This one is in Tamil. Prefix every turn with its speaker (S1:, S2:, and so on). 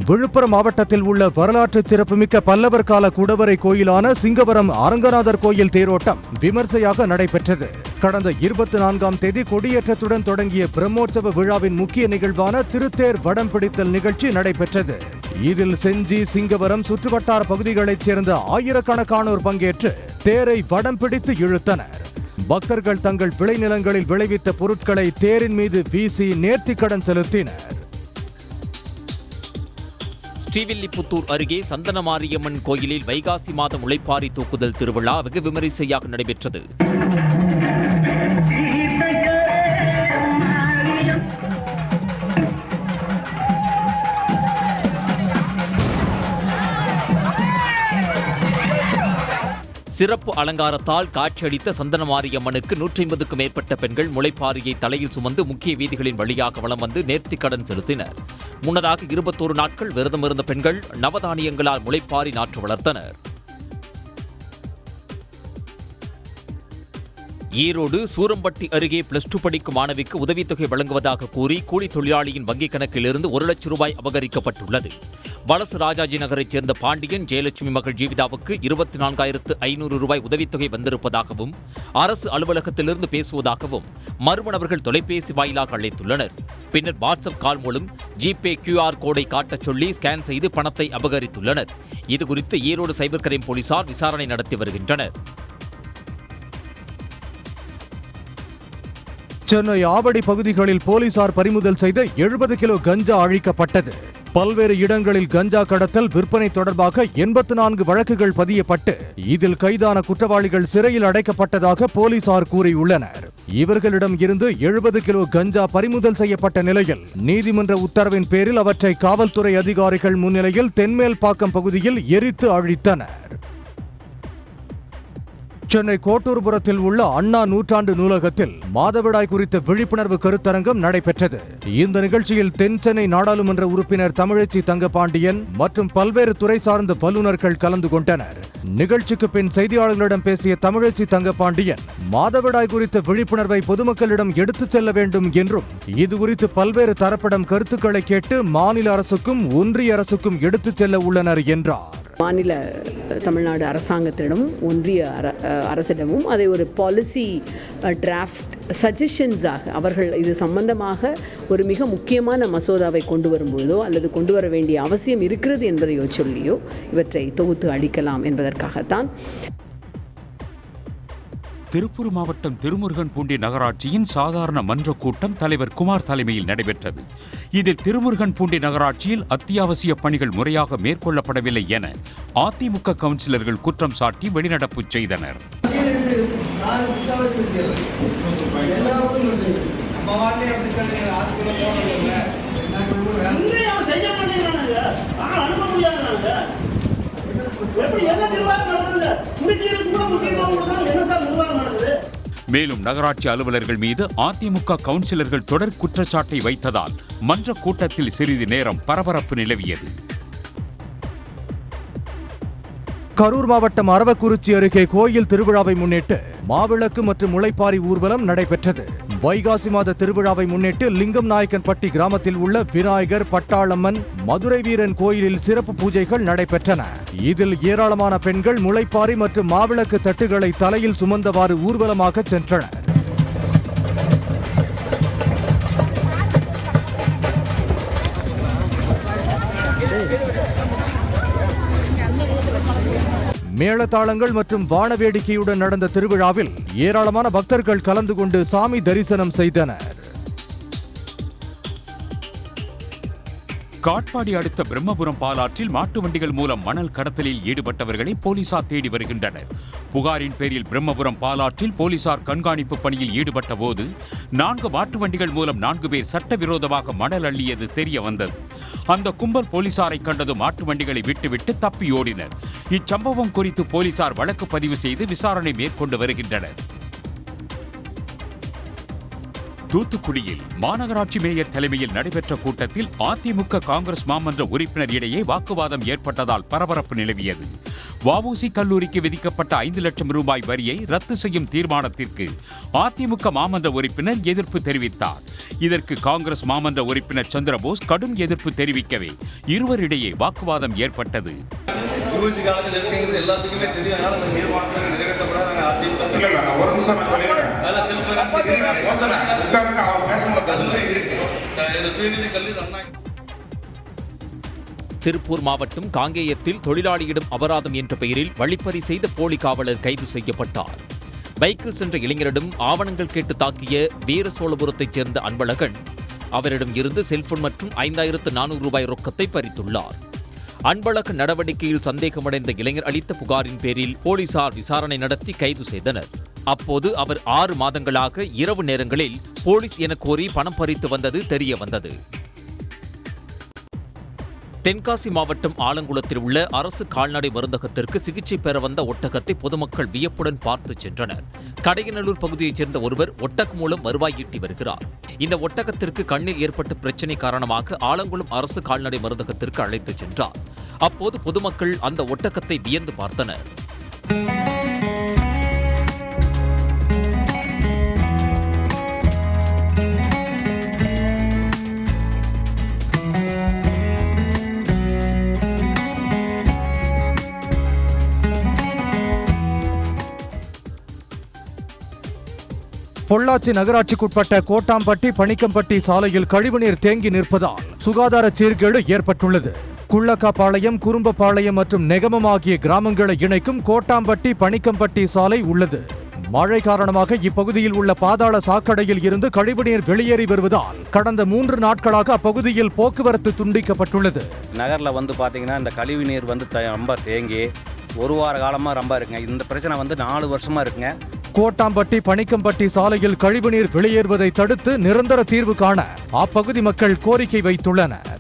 S1: விழுப்புரம் மாவட்டத்தில் உள்ள வரலாற்று சிறப்புமிக்க பல்லவர் கால குடவரை கோயிலான சிங்கவரம் அரங்கநாதர் கோயில் தேரோட்டம் விமர்சையாக நடைபெற்றது. கடந்த 24ஆம் தேதி கொடியேற்றத்துடன் தொடங்கிய பிரம்மோற்சவ விழாவின் முக்கிய நிகழ்வான திருத்தேர் வடம் பிடித்தல் நிகழ்ச்சி நடைபெற்றது. இதில் செஞ்சி, சிங்கவரம் சுற்றுவட்டார பகுதிகளைச் சேர்ந்த ஆயிரக்கணக்கானோர் பங்கேற்று தேரை வடம் பிடித்து இழுத்தனர். பக்தர்கள் தங்கள் விளைநிலங்களில் விளைவித்த பொருட்களை தேரின் மீது வீசி நேர்த்திக்கடன் செலுத்தினர்.
S2: ஸ்ரீவில்லிபுத்தூர் அருகே சந்தனமாரியம்மன் கோயிலில் வைகாசி மாதம் முளைப்பாரி தூக்குதல் திருவிழா வெகு விமரிசையாக நடைபெற்றது. சிறப்பு அலங்காரத்தால் காட்சியளித்த சந்தனமாரியம்மனுக்கு 150க்கும் மேற்பட்ட பெண்கள் முளைப்பாரியை தலையில் சுமந்து முக்கிய வீதிகளின் வழியாக வலம் வந்து நேர்த்திக்கடன் செலுத்தினர். முன்னதாக 21 நாட்கள் விரதமிருந்த பெண்கள் நவதானியங்களால் முளைப்பாரி நாற்று வளர்த்தனர். ஈரோடு சூரம்பட்டி அருகே +2 படிக்கும் மாணவிக்கு உதவித்தொகை வழங்குவதாக கூறி கூலி தொழிலாளியின் வங்கிக் கணக்கிலிருந்து 1 லட்சம் ரூபாய் அபகரிக்கப்பட்டுள்ளது. வலசு ராஜாஜி நகரைச் சேர்ந்த பாண்டியன் ஜெயலட்சுமி மகள் ஜீவிதாவுக்கு 24,500 ரூபாய் உதவித்தொகை வந்திருப்பதாகவும் அரசு அலுவலகத்திலிருந்து பேசுவதாகவும் மர்ம நபர்கள் தொலைபேசி வாயிலாக அழைத்துள்ளனர். பின்னர் வாட்ஸ்அப் கால் மூலம் ஜிபே QR கோடை காட்டச் சொல்லி ஸ்கேன் செய்து பணத்தை அபகரித்துள்ளனர். இதுகுறித்து ஈரோடு சைபர் கிரைம் போலீசார் விசாரணை நடத்தி வருகின்றனர்.
S1: சென்னை ஆவடி பகுதிகளில் போலீசார் பறிமுதல் செய்த 70 கிலோ கஞ்சா அழிக்கப்பட்டது. பல்வேறு இடங்களில் கஞ்சா கடத்தல், விற்பனை தொடர்பாக 84 வழக்குகள் பதியப்பட்டு இதில் கைதான குற்றவாளிகள் சிறையில் அடைக்கப்பட்டதாக போலீசார் கூறியுள்ளனர். இவர்களிடம் இருந்து 70 கிலோ கஞ்சா பறிமுதல் செய்யப்பட்ட நிலையில் நீதிமன்ற உத்தரவின் பேரில் அவற்றை காவல்துறை அதிகாரிகள் முன்னிலையில் தென்மேல்பாக்கம் பகுதியில் எரித்து அழித்தனர். சென்னை கோட்டூர்புரத்தில் உள்ள அண்ணா நூற்றாண்டு நூலகத்தில் மாதவிடாய் குறித்த விழிப்புணர்வு கருத்தரங்கம் நடைபெற்றது. இந்த நிகழ்ச்சியில் தென் சென்னை நாடாளுமன்ற உறுப்பினர் தமிழச்சி தங்கபாண்டியன் மற்றும் பல்வேறு துறை சார்ந்த வல்லுநர்கள் கலந்து கொண்டனர். நிகழ்ச்சிக்கு பின் செய்தியாளர்களிடம் பேசிய தமிழச்சி தங்கபாண்டியன் மாதவிடாய் குறித்த விழிப்புணர்வை பொதுமக்களிடம் எடுத்துச் செல்ல வேண்டும் என்றும் இதுகுறித்து பல்வேறு தரப்பிடம் கருத்துக்களை கேட்டு மாநில அரசுக்கும் ஒன்றிய அரசுக்கும் எடுத்துச் செல்ல உள்ளனர் என்றார்.
S3: மாநில தமிழ்நாடு அரசாங்கத்திடமும் ஒன்றிய அரசிடமும் அதை ஒரு பாலிசி டிராஃப்ட் சஜஷன்ஸாக அவர்கள் இது சம்பந்தமாக ஒரு மிக முக்கியமான மசோதாவை கொண்டு வரும்பொழுதோ அல்லது கொண்டு வர வேண்டிய அவசியம் இருக்கிறது என்பதையோ சொல்லியோ இவற்றை தொகுத்து அளிக்கலாம் என்பதற்காகத்தான்.
S4: திருப்பூர் மாவட்டம் திருமுருகன்பூண்டி நகராட்சியின் சாதாரண மன்ற கூட்டம் தலைவர் குமார் தலைமையில் நடைபெற்றது. இதில் திருமுருகன்பூண்டி நகராட்சியில் அத்தியாவசிய பணிகள் முறையாக மேற்கொள்ளப்படவில்லை என அதிமுக கவுன்சிலர்கள் குற்றம் சாட்டி வெளிநடப்பு செய்தனர். மேலும் நகராட்சி அலுவலர்கள் மீது அதிமுக கவுன்சிலர்கள் தொடர் குற்றச்சாட்டை வைத்ததால் மன்ற கூட்டத்தில் சிறிது நேரம் பரபரப்பு நிலவியது.
S1: கரூர் மாவட்டம் அரவக்குறிச்சி அருகே கோயில் திருவிழாவை முன்னிட்டு மாவிளக்கு மற்றும் முளைப்பாரி ஊர்வலம் நடைபெற்றது. வைகாசி மாத திருவிழாவை முன்னிட்டு லிங்கம் நாயக்கன்பட்டி கிராமத்தில் உள்ள விநாயகர், பட்டாளம்மன், மதுரை வீரன் கோயிலில் சிறப்பு பூஜைகள் நடைபெற்றன. இதில் ஏராளமான பெண்கள் முளைப்பாரி மற்றும் மாவிளக்கு தட்டுகளை தலையில் சுமந்தவாறு ஊர்வலமாக சென்றனர். மேளதாளங்கள் மற்றும் வானவேடிக்கையுடன் நடந்த திருவிழாவில் ஏராளமான பக்தர்கள் கலந்து கொண்டு சாமி தரிசனம் செய்தனர்.
S4: காட்பாடி அடுத்த பிரம்மபுரம் பாலாற்றில் மாட்டு வண்டிகள் மூலம் மணல் கடத்தலில் ஈடுபட்டவர்களை போலீசார் தேடி வருகின்றனர். புகாரின் பேரில் பிரம்மபுரம் பாலாற்றில் போலீசார் கண்காணிப்பு பணியில் ஈடுபட்ட போது 4 மாட்டு வண்டிகள் மூலம் 4 பேர் சட்டவிரோதமாக மணல் அள்ளியது தெரிய வந்தது. அந்த கும்பல் போலீசாரை கண்டதும் மாட்டு வண்டிகளை விட்டுவிட்டு தப்பியோடினர். இச்சம்பவம் குறித்து போலீசார் வழக்கு பதிவு செய்து விசாரணை மேற்கொண்டு வருகின்றனர். தூத்துக்குடியில் மாநகராட்சி மேயர் தலைமையில் நடைபெற்ற கூட்டத்தில் அதிமுக காங்கிரஸ் மாமன்ற உறுப்பினர் இடையே வாக்குவாதம் ஏற்பட்டதால் பரபரப்பு நிலவியது. வஉசி கல்லூரிக்கு விதிக்கப்பட்ட 5 லட்சம் ரூபாய் வரியை ரத்து செய்யும் தீர்மானத்திற்கு அதிமுக மாமன்ற உறுப்பினர் எதிர்ப்பு தெரிவித்தார். இதற்கு காங்கிரஸ் மாமன்ற உறுப்பினர் சந்திரபோஸ் கடும் எதிர்ப்பு தெரிவிக்கவே இருவரிடையே வாக்குவாதம் ஏற்பட்டது.
S2: திருப்பூர் மாவட்டம் காங்கேயத்தில் தொழிலாளியிடம் அபராதம் என்ற பெயரில் வழிப்பறி செய்த போலி காவலர் கைது செய்யப்பட்டார். பைக்கில் சென்ற இளைஞரிடம் ஆவணங்கள் கேட்டு தாக்கிய வீரசோழபுரத்தைச் சேர்ந்த அன்பழகன் அவரிடம் இருந்து செல்போன் மற்றும் 5400 ரூபாய் ரொக்கத்தை பறித்துள்ளார். அன்பழகன் நடவடிக்கையில் சந்தேகமடைந்த இளைஞர் அளித்த புகாரின் பேரில் போலீசார் விசாரணை நடத்தி கைது செய்தனர். அப்போது அவர் 6 மாதங்களாக இரவு நேரங்களில் போலீஸ் என கோரி பணம் பறித்து வந்தது தெரிய வந்தது. தென்காசி மாவட்டம் ஆலங்குளத்தில் உள்ள அரசு கால்நடை மருந்தகத்திற்கு சிகிச்சை பெற வந்த ஒட்டகத்தை பொதுமக்கள் வியப்புடன் பார்த்து சென்றனர். கடையநல்லூர் பகுதியைச் சேர்ந்த ஒருவர் ஒட்டகம் மூலம் வருவாய் ஈட்டி வருகிறார். இந்த ஒட்டகத்திற்கு கண்ணில் ஏற்பட்ட பிரச்சினை காரணமாக ஆலங்குளம் அரசு கால்நடை மருந்தகத்திற்கு அழைத்துச் சென்றார். அப்போது பொதுமக்கள் அந்த ஒட்டகத்தை வியந்து பார்த்தனர்.
S1: பொள்ளாச்சி நகராட்சிக்குட்பட்ட கோட்டாம்பட்டி பணிக்கம்பட்டி சாலையில் கழிவுநீர் தேங்கி நிற்பதால் சுகாதார சீர்கேடு ஏற்பட்டுள்ளது. குள்ளக்காபாளையம், குறும்பபாளையம் மற்றும் நெகமம் ஆகிய கிராமங்களை இணைக்கும் கோட்டாம்பட்டி பணிக்கம்பட்டி சாலை உள்ளது. மழை காரணமாக இப்பகுதியில் உள்ள பாதாள சாக்கடையில் இருந்து கழிவுநீர் வெளியேறி வருவதால் கடந்த 3 நாட்களாக அப்பகுதியில் போக்குவரத்து துண்டிக்கப்பட்டுள்ளது.
S5: நகரில் பார்த்தீங்கன்னா இந்த கழிவு நீர் ரொம்ப தேங்கி 1 வார காலமாக ரொம்ப இருக்குங்க. இந்த பிரச்சனை 4 வருஷமா இருக்குங்க.
S1: கோட்டாம்பட்டி பணிக்கம்பட்டி சாலையில் கழிவுநீர் வெளியேறுவதை தடுத்து நிரந்தர தீர்வு காண அப்பகுதி மக்கள் கோரிக்கை வைத்துள்ளனர்.